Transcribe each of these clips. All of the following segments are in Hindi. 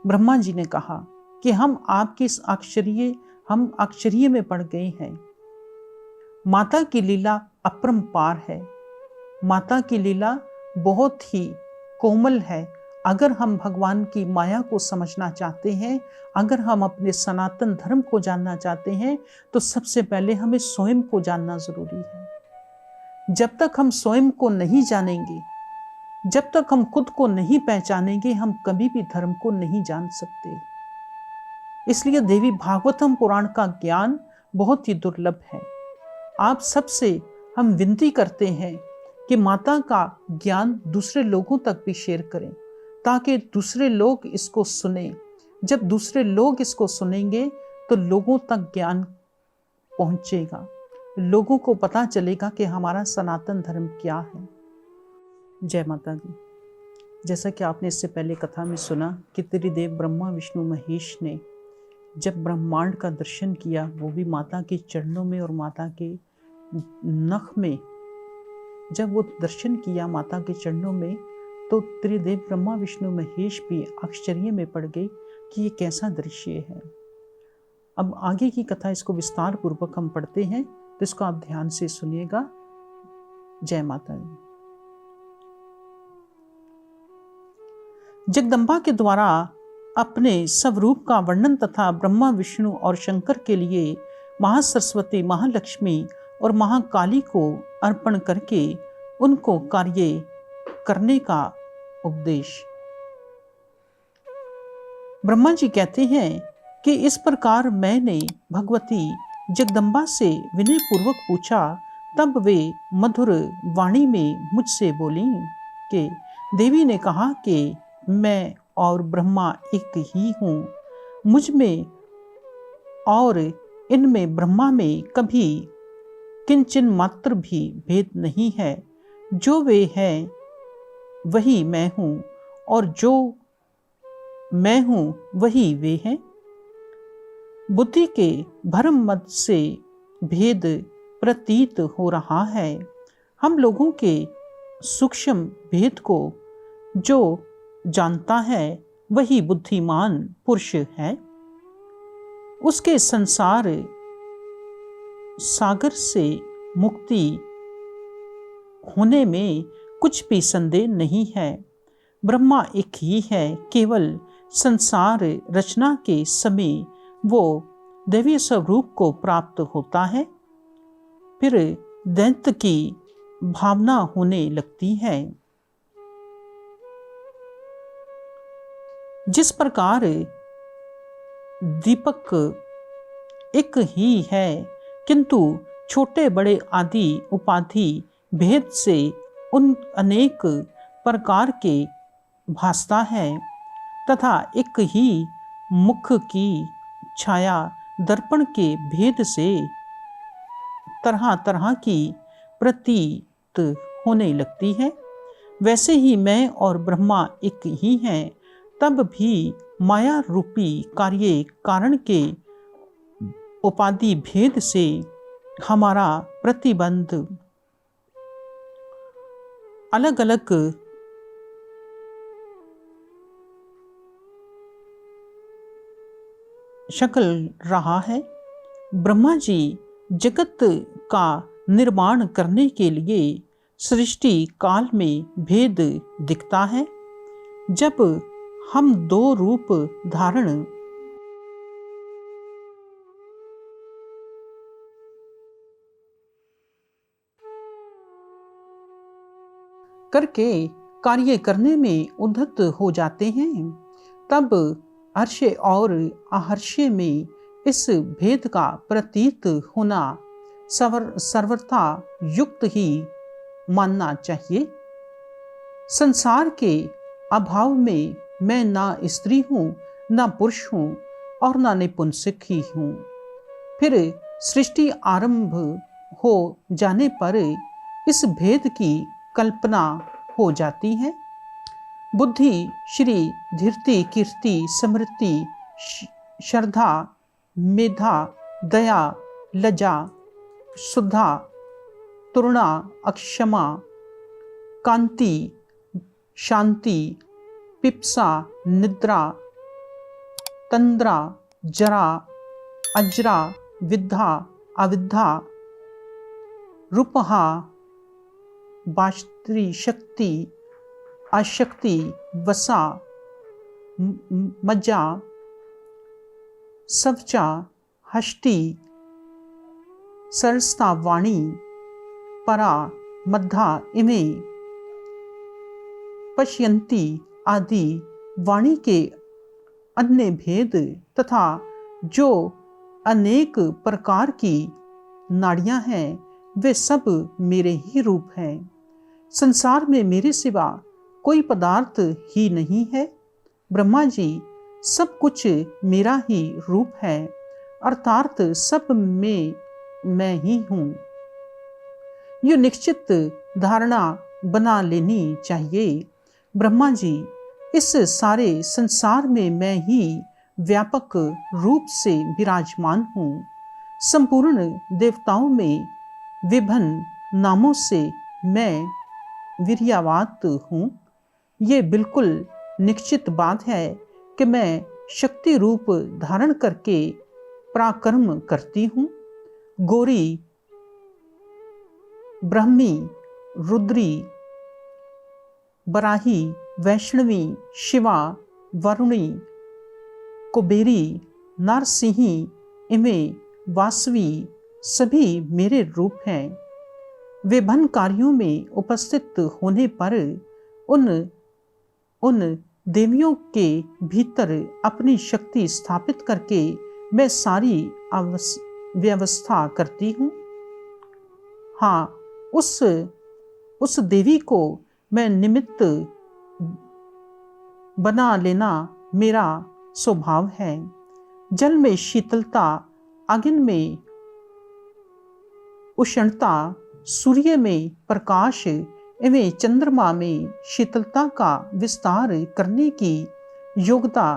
ब्रह्मा जी ने कहा कि हम आपके इस अक्षरीय में पड़ गए हैं। माता की लीला अपरंपार है। माता की लीला बहुत ही कोमल है। अगर हम भगवान की माया को समझना चाहते हैं, अगर हम अपने सनातन धर्म को जानना चाहते हैं, तो सबसे पहले हमें स्वयं को जानना जरूरी है। जब तक हम स्वयं को नहीं जानेंगे, जब तक हम खुद को नहीं पहचानेंगे, हम कभी भी धर्म को नहीं जान सकते। इसलिए देवी भागवतम पुराण का ज्ञान बहुत ही दुर्लभ है। आप सबसे हम विनती करते हैं कि माता का ज्ञान दूसरे लोगों तक भी शेयर करें, ताकि दूसरे लोग इसको सुने। जब दूसरे लोग इसको सुनेंगे तो लोगों तक ज्ञान पहुंचेगा, लोगों को पता चलेगा कि हमारा सनातन धर्म क्या है। जय माता दी। जैसा कि आपने इससे पहले कथा में सुना कि त्रिदेव ब्रह्मा विष्णु महेश ने जब ब्रह्मांड का दर्शन किया, वो भी माता के चरणों में और माता के नख में, जब वो दर्शन किया माता के चरणों में, तो त्रिदेव ब्रह्मा विष्णु महेश भी आश्चर्य में पड़ गए कि ये कैसा दृश्य है। अब आगे की कथा इसको विस्तार पूर्वक हम पढ़ते हैं, तो इसको आप ध्यान से सुनिएगा। जय माता दी। जगदम्बा के द्वारा अपने स्वरूप का वर्णन तथा ब्रह्मा विष्णु और शंकर के लिए महासरस्वती, महालक्ष्मी और महाकाली को अर्पण करके उनको कार्य करने का उपदेश। ब्रह्मा जी कहते हैं कि इस प्रकार मैंने भगवती जगदम्बा से विनय पूर्वक पूछा, तब वे मधुर वाणी में मुझसे बोली कि देवी ने कहा कि मैं और ब्रह्मा एक ही हूँ। मुझ में और इनमें, ब्रह्मा में कभी किंचन मात्र भी भेद नहीं है। जो वे हैं वही मैं हूँ, और जो मैं हूँ वही वे हैं। बुद्धि के भ्रम मत से भेद प्रतीत हो रहा है। हम लोगों के सूक्ष्म भेद को जो जानता है वही बुद्धिमान पुरुष है। उसके संसार सागर से मुक्ति होने में कुछ भी संदेह नहीं है। ब्रह्मा एक ही है। केवल संसार रचना के समय वो दैवीय स्वरूप को प्राप्त होता है, फिर दैत्य की भावना होने लगती है। जिस प्रकार दीपक एक ही है, किंतु छोटे बड़े आदि उपाधि भेद से उन अनेक प्रकार के भासता है, तथा एक ही मुख की छाया दर्पण के भेद से तरह तरह की प्रतीत होने लगती है, वैसे ही मैं और ब्रह्मा एक ही हैं। तब भी माया रूपी कार्य कारण के उपाधि भेद से हमारा प्रतिबंध अलग अलग शक्ल रहा है। ब्रह्मा जी जगत का निर्माण करने के लिए सृष्टि काल में भेद दिखता है। जब हम दो रूप धारण करके कार्य करने में उद्धत हो जाते हैं, तब हर्ष और आहर्ष में इस भेद का प्रतीत होना सर्वथा युक्त ही मानना चाहिए। संसार के अभाव में मैं ना स्त्री हूँ, ना पुरुष हूँ, और ना निपुंसक ही हूँ। फिर सृष्टि आरंभ हो जाने पर इस भेद की कल्पना हो जाती है। बुद्धि, श्री, धीर्ति, कीर्ति, समृद्धि, श्रद्धा, मेधा, दया, लज्जा, शुद्धा, तुरणा, अक्षमा, कांति, शांति, पिप्सा, निद्रा, तंद्रा, जरा, अजरा, विद्धा, अविद्धा, रूपहा, बाष्त्री, शक्ति, अशक्ति, वसा, मज्जा, सवचा, हष्टि, सरसता, वाणी, परा, मध्या, इमे, पश्यन्ति आदि वाणी के अन्य भेद तथा जो अनेक प्रकार की नाड़ियां हैं वे सब मेरे ही रूप हैं। संसार में मेरे सिवा कोई पदार्थ ही नहीं है। ब्रह्मा जी, सब कुछ मेरा ही रूप है, अर्थात सब में मैं ही हूँ। ये निश्चित धारणा बना लेनी चाहिए। ब्रह्मा जी, इस सारे संसार में मैं ही व्यापक रूप से विराजमान हूँ। संपूर्ण देवताओं में विभिन्न नामों से मैं वीर्यावात हूँ। ये बिल्कुल निश्चित बात है कि मैं शक्ति रूप धारण करके पराक्रम करती हूँ। गौरी, ब्रह्मी, रुद्री, बराही, वैष्णवी, शिवा, वरुणी, कुबेरी, नारसिंही, इमे, वासवी सभी मेरे रूप हैं। विभिन्न कार्यों में उपस्थित होने पर उन देवियों के भीतर अपनी शक्ति स्थापित करके मैं सारी व्यवस्था करती हूँ। हाँ, उस देवी को मैं निमित्त बना लेना मेरा स्वभाव है। जल में शीतलता, अग्नि में उष्णता, सूर्य में प्रकाश एवं चंद्रमा में शीतलता का विस्तार करने की योग्यता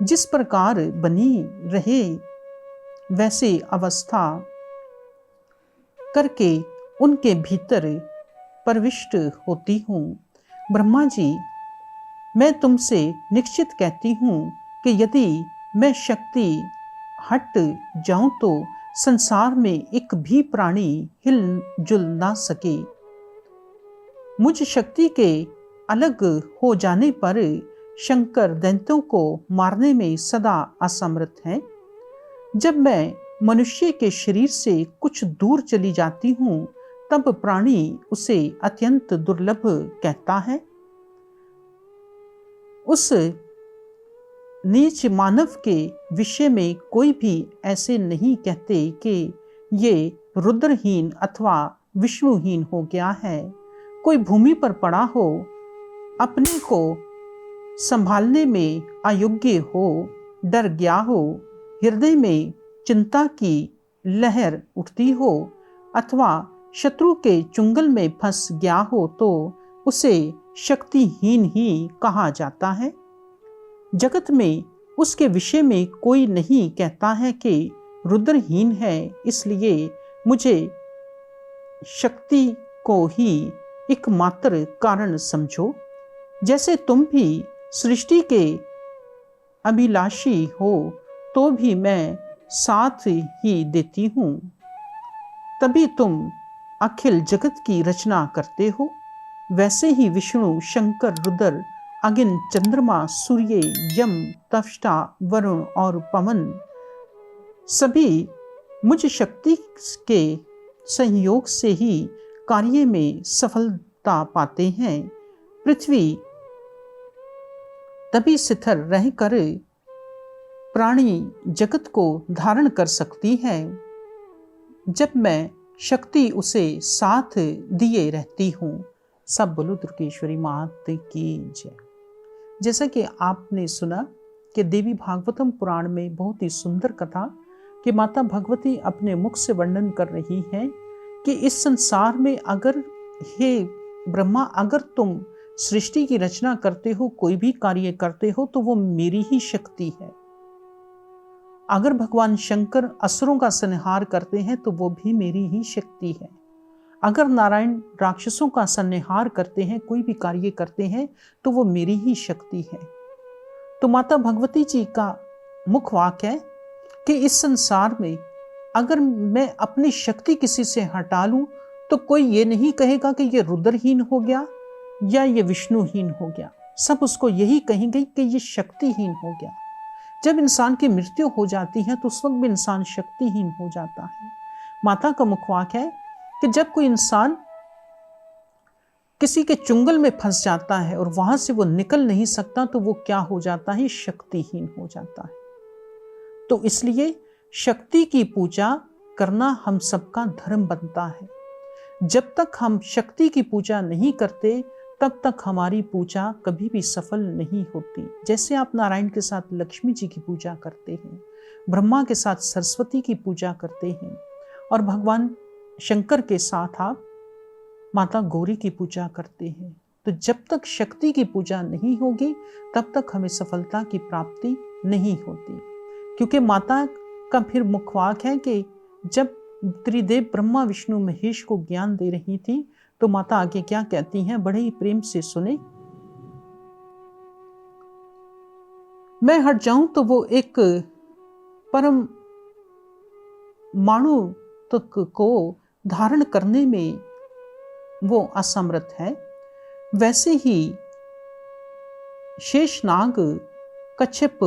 जिस प्रकार बनी रहे वैसे अवस्था करके उनके भीतर प्रविष्ट होती हूँ। ब्रह्मा जी, मैं तुमसे निश्चित कहती हूँ कि यदि मैं शक्ति हट जाऊं तो संसार में एक भी प्राणी हिल जुल ना सके। मुझ शक्ति के अलग हो जाने पर शंकर दैत्यों को मारने में सदा असमर्थ हैं। जब मैं मनुष्य के शरीर से कुछ दूर चली जाती हूँ तब प्राणी उसे अत्यंत दुर्लभ कहता है। उस नीच मानव के विषय में कोई भी ऐसे नहीं कहते कि ये रुद्रहीन अथवा विष्णुहीन हो गया है। कोई भूमि पर पड़ा हो, अपने को संभालने में अयोग्य हो, डर गया हो, हृदय में चिंता की लहर उठती हो अथवा शत्रु के चुंगल में फंस गया हो तो उसे शक्तिहीन ही कहा जाता है। जगत में उसके विषय में कोई नहीं कहता है कि रुद्रहीन है, इसलिए मुझे शक्ति को ही एकमात्र कारण समझो। जैसे तुम भी सृष्टि के अभिलाषी हो तो भी मैं साथ ही देती हूँ, तभी तुम अखिल जगत की रचना करते हो। वैसे ही विष्णु, शंकर, रुद्र, अग्नि, चंद्रमा, सूर्य, यम, तपष्टा, वरुण और पवन सभी मुझ शक्ति के संयोग से ही कार्य में सफलता पाते हैं। पृथ्वी तभी स्थिर रहकर प्राणी जगत को धारण कर सकती है जब मैं शक्ति उसे साथ दिए रहती हूँ। सब बोलो दुर्गेश्वरी मात की जय। जैसा कि आपने सुना कि देवी भागवतम पुराण में बहुत ही सुंदर कथा कि माता भगवती अपने मुख से वर्णन कर रही है कि इस संसार में अगर हे ब्रह्मा, अगर तुम सृष्टि की रचना करते हो, कोई भी कार्य करते हो तो वो मेरी ही शक्ति है। अगर भगवान शंकर असुरों का संहार करते हैं तो वो भी मेरी ही शक्ति है। अगर नारायण राक्षसों का संहार करते हैं, कोई भी कार्य करते हैं तो वो मेरी ही शक्ति है। तो माता भगवती जी का मुख वाक्य है कि इस संसार में अगर मैं अपनी शक्ति किसी से हटा लूं तो कोई ये नहीं कहेगा कि ये रुद्रहीन हो गया या ये विष्णुहीन हो गया, सब उसको यही कहेंगे कि ये शक्तिहीन हो गया। जब इंसान की मृत्यु हो जाती है तो उस वक्त भी इंसान शक्तिहीन हो जाता है। माता का मुखवाक्य है कि जब कोई इंसान किसी के चुंगल में फंस जाता है और वहां से वो निकल नहीं सकता तो वो क्या हो जाता है, शक्तिहीन हो जाता है। तो इसलिए शक्ति की पूजा करना हम सबका धर्म बनता है। जब तक हम शक्ति की पूजा नहीं करते तब तक हमारी पूजा कभी भी सफल नहीं होती। जैसे आप नारायण के साथ लक्ष्मी जी की पूजा करते हैं, ब्रह्मा के साथ सरस्वती की पूजा करते हैं और भगवान शंकर के साथ आप माता गौरी की पूजा करते हैं, तो जब तक शक्ति की पूजा नहीं होगी तब तक हमें सफलता की प्राप्ति नहीं होती। क्योंकि माता का फिर मुखवाक है कि जब त्रिदेव ब्रह्मा विष्णु महेश को ज्ञान दे रही थी तो माता आगे क्या कहती हैं, बड़े ही प्रेम से सुने। मैं हट जाऊं तो वो एक परम माणु तक को धारण करने में वो असमर्थ है। वैसे ही शेषनाग, कच्छप,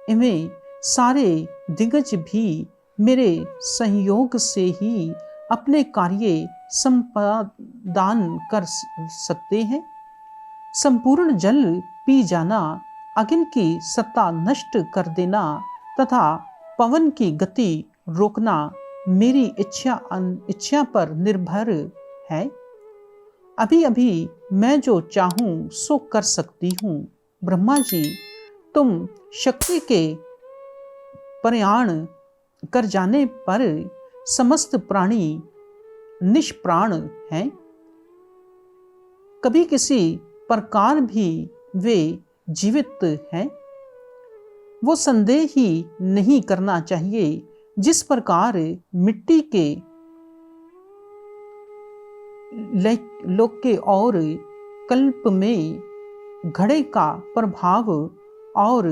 इन्हें सारे दिग्गज भी मेरे संयोग से ही अपने कार्य संपादन कर सकते हैं। संपूर्ण जल पी जाना, अग्नि की सत्ता नष्ट कर देना तथा पवन की गति रोकना मेरी इच्छा पर निर्भर है। अभी अभी मैं जो चाहूं सो कर सकती हूँ। ब्रह्मा जी, तुम शक्ति के प्रयाण कर जाने पर समस्त प्राणी निष्प्राण हैं। कभी किसी प्रकार भी वे जीवित हैं। वो संदेह ही नहीं करना चाहिए जिस प्रकार मिट्टी के लोके और कल्प में घड़े का प्रभाव और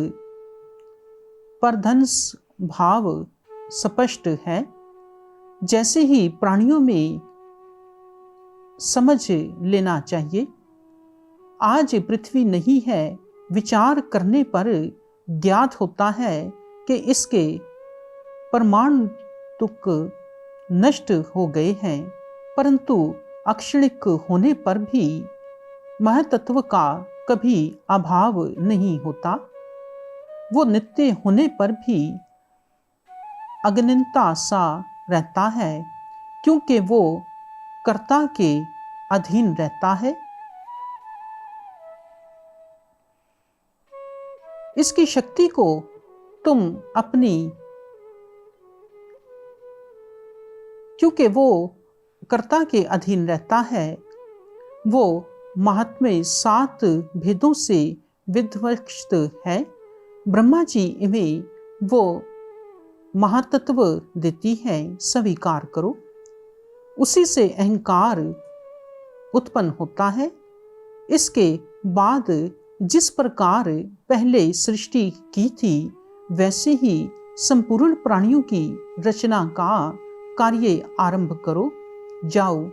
परध्वंस भाव स्पष्ट है, जैसे ही प्राणियों में समझ लेना चाहिए। आज पृथ्वी नहीं है, विचार करने पर ज्ञात होता है कि इसके परमाणु तुक नष्ट हो गए हैं, परंतु अक्षणिक होने पर भी महतत्व का कभी अभाव नहीं होता। वो नित्य होने पर भी अगणिता सा रहता है, क्योंकि वो कर्ता के अधीन रहता है। इसकी शक्ति को तुम अपनी, क्योंकि वो कर्ता के अधीन रहता है, वो महात्म्य 7 भेदों से विध्वस्त है। ब्रह्मा जी इन्हें वो महातत्व देती है, स्वीकार करो। उसी से अहंकार उत्पन्न होता है। इसके बाद जिस प्रकार पहले सृष्टि की थी वैसे ही संपूर्ण प्राणियों की रचना का कार्य आरंभ करो। जाओ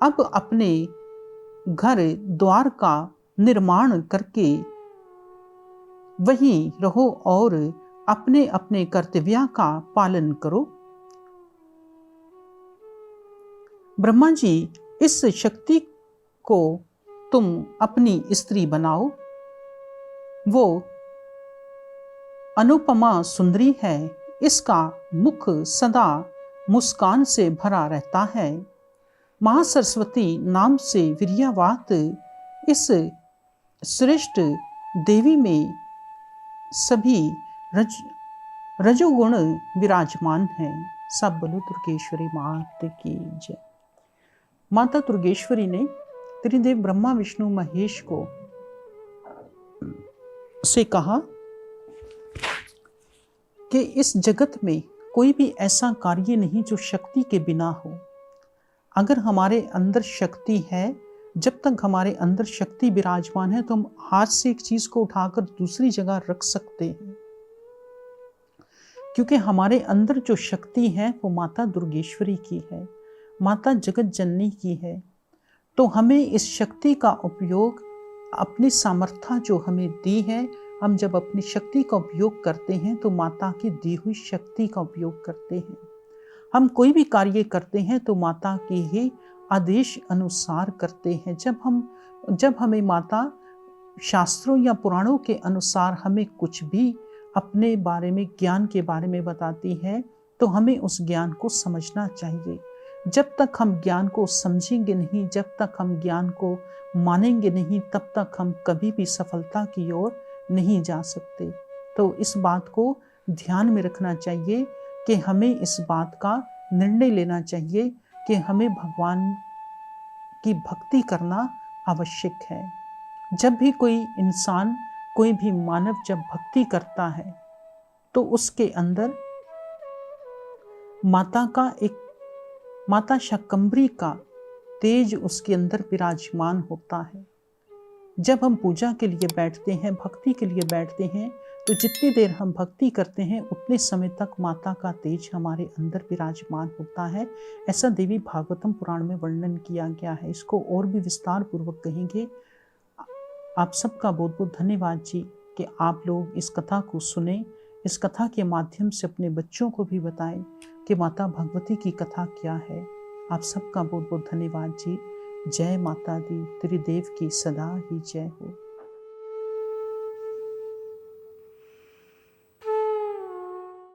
अब अपने घर द्वार का निर्माण करके वहीं रहो और अपने अपने कर्तव्य का पालन करो। ब्रह्मा जी, इस शक्ति को तुम अपनी स्त्री बनाओ। वो अनुपमा सुंदरी है, इसका मुख सदा मुस्कान से भरा रहता है। महासरस्वती नाम से वीर्यवात इस श्रेष्ठ देवी में सभी रजोगुण विराजमान हैं। सब बोलो दुर्गेश्वरी माता की जय। माता दुर्गेश्वरी ने त्रिदेव ब्रह्मा विष्णु महेश को से कहा कि इस जगत में कोई भी ऐसा कार्य नहीं जो शक्ति के बिना हो। अगर हमारे अंदर शक्ति है, जब तक हमारे अंदर शक्ति विराजमान है तो हम हाथ से एक चीज को उठाकर दूसरी जगह रख सकते हैं। क्योंकि हमारे अंदर जो शक्ति है वो माता दुर्गेश्वरी की है, माता जगत जननी की है। तो हमें इस शक्ति का उपयोग, अपनी सामर्थ्य जो हमें दी है, हम जब अपनी शक्ति का उपयोग करते हैं तो माता की दी हुई शक्ति का उपयोग करते हैं। हम कोई भी कार्य करते हैं तो माता के ही आदेश अनुसार करते हैं। जब हमें माता शास्त्रों या पुराणों के अनुसार हमें कुछ भी अपने बारे में, ज्ञान के बारे में बताती है, तो हमें उस ज्ञान को समझना चाहिए। जब तक हम ज्ञान को समझेंगे नहीं, जब तक हम ज्ञान को मानेंगे नहीं, तब तक हम कभी भी सफलता की ओर नहीं जा सकते। तो इस बात को ध्यान में रखना चाहिए कि हमें इस बात का निर्णय लेना चाहिए कि हमें भगवान की भक्ति करना आवश्यक है। जब भी कोई इंसान, कोई भी मानव जब भक्ति करता है तो उसके अंदर माता शाकंभरी का तेज उसके अंदर विराजमान होता है। जब हम पूजा के लिए बैठते हैं, भक्ति के लिए बैठते हैं, तो जितनी देर हम भक्ति करते हैं उतने समय तक माता का तेज हमारे अंदर विराजमान होता है। ऐसा देवी भागवतम पुराण में वर्णन किया गया है। इसको और भी विस्तार पूर्वक कहेंगे। आप सबका बहुत बहुत धन्यवाद जी कि आप लोग इस कथा को सुने। इस कथा के माध्यम से अपने बच्चों को भी बताएं कि माता भगवती की कथा क्या है। आप सबका बहुत बहुत धन्यवाद जी। जय माता दी, त्रिदेव की सदा ही जय हो।